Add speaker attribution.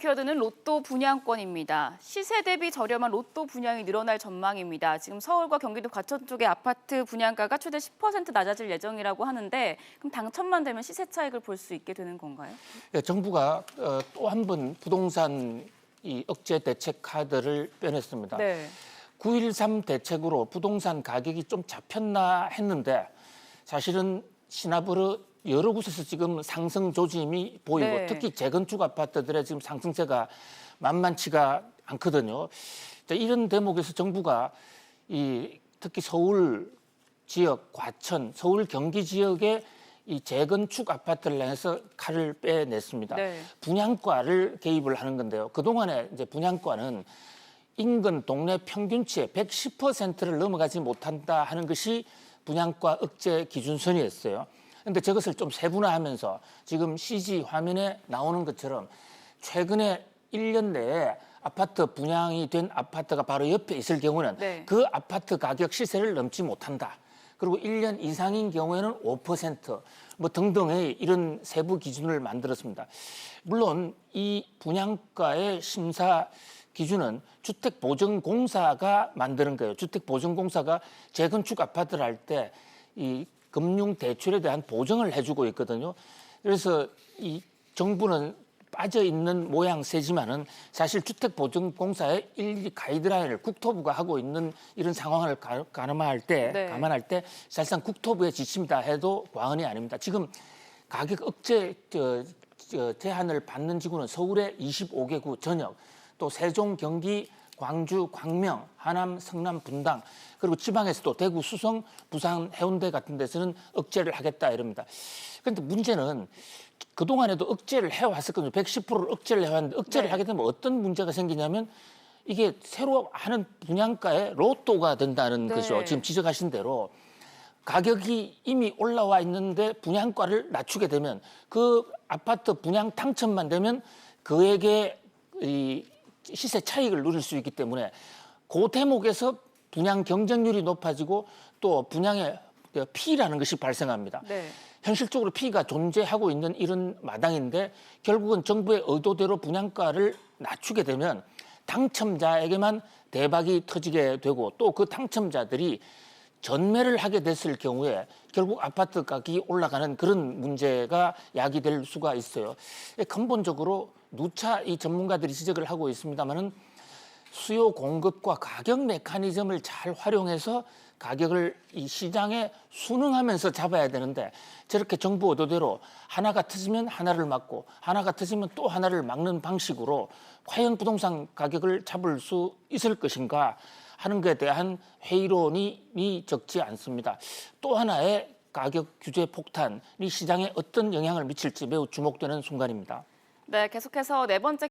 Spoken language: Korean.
Speaker 1: 키워드는 로또 분양권입니다. 시세 대비 저렴한 로또 분양이 늘어날 전망입니다. 지금 서울과 경기도 과천 쪽의 아파트 분양가가 최대 10% 낮아질 예정이라고 하는데 그럼 당첨만 되면 시세 차익을 볼 수 있게 되는 건가요?
Speaker 2: 네, 정부가 또 한 번 부동산 억제 대책 카드를 빼냈습니다.
Speaker 1: 네.
Speaker 2: 9.13 대책으로 부동산 가격이 좀 잡혔나 했는데 사실은 시나브르 여러 곳에서 지금 상승 조짐이 보이고
Speaker 1: 네.
Speaker 2: 특히 재건축 아파트들의 지금 상승세가 만만치가 않거든요. 이런 대목에서 정부가 특히 서울 지역, 과천, 서울 경기 지역에 이 재건축 아파트를 향해서 칼을 빼냈습니다.
Speaker 1: 네.
Speaker 2: 분양가를 개입을 하는 건데요. 그동안에 이제 분양가는 인근 동네 평균치의 110%를 넘어가지 못한다 하는 것이 분양가 억제 기준선이었어요. 그런데 저것을 좀 세분화하면서 지금 CG 화면에 나오는 것처럼 최근에 1년 내에 아파트 분양이 된 아파트가 바로 옆에 있을 경우는
Speaker 1: 네.
Speaker 2: 그 아파트 가격 시세를 넘지 못한다. 그리고 1년 이상인 경우에는 5% 뭐 등등의 이런 세부 기준을 만들었습니다. 물론 이 분양가의 심사 기준은 주택보증공사가 만드는 거예요. 주택보증공사가 재건축 아파트를 할 때 이 금융 대출에 대한 보증을 해주고 있거든요. 그래서 이 정부는 빠져 있는 모양새지만은 사실 주택보증공사의 일 가이드라인을 국토부가 하고 있는 이런 상황을 감안할 때 사실상 국토부의 지침이다 해도 과언이 아닙니다. 지금 가격 억제 제한을 받는 지구는 서울의 25개구 전역, 또 세종, 경기, 광주, 광명, 하남, 성남, 분당, 그리고 지방에서도 대구, 수성, 부산, 해운대 같은 데서는 억제를 하겠다 이럽니다. 그런데 문제는 그동안에도 억제를 해왔었거든요. 110%를 억제를 해왔는데 억제를 하게 되면 어떤 문제가 생기냐면 이게 새로 하는 분양가에 로또가 된다는 것이죠. 지금 지적하신 대로 가격이 이미 올라와 있는데 분양가를 낮추게 되면 그 아파트 분양 당첨만 되면 그에게 이 시세 차익을 누릴 수 있기 때문에 그 대목에서 분양 경쟁률이 높아지고 또 분양의 피라는 것이 발생합니다.
Speaker 1: 네.
Speaker 2: 현실적으로 피가 존재하고 있는 이런 마당인데 결국은 정부의 의도대로 분양가를 낮추게 되면 당첨자에게만 대박이 터지게 되고 또 그 당첨자들이 전매를 하게 됐을 경우에 결국 아파트 가격이 올라가는 그런 문제가 야기될 수가 있어요. 근본적으로 누차 이 전문가들이 지적을 하고 있습니다만은 수요 공급과 가격 메커니즘을 잘 활용해서 가격을 이 시장에 순응하면서 잡아야 되는데 저렇게 정부 의도대로 하나가 터지면 하나를 막고 하나가 터지면 또 하나를 막는 방식으로 과연 부동산 가격을 잡을 수 있을 것인가 하는 것에 대한 회의론이 적지 않습니다. 또 하나의 가격 규제 폭탄이 시장에 어떤 영향을 미칠지 매우 주목되는 순간입니다.
Speaker 1: 네, 계속해서 네 번째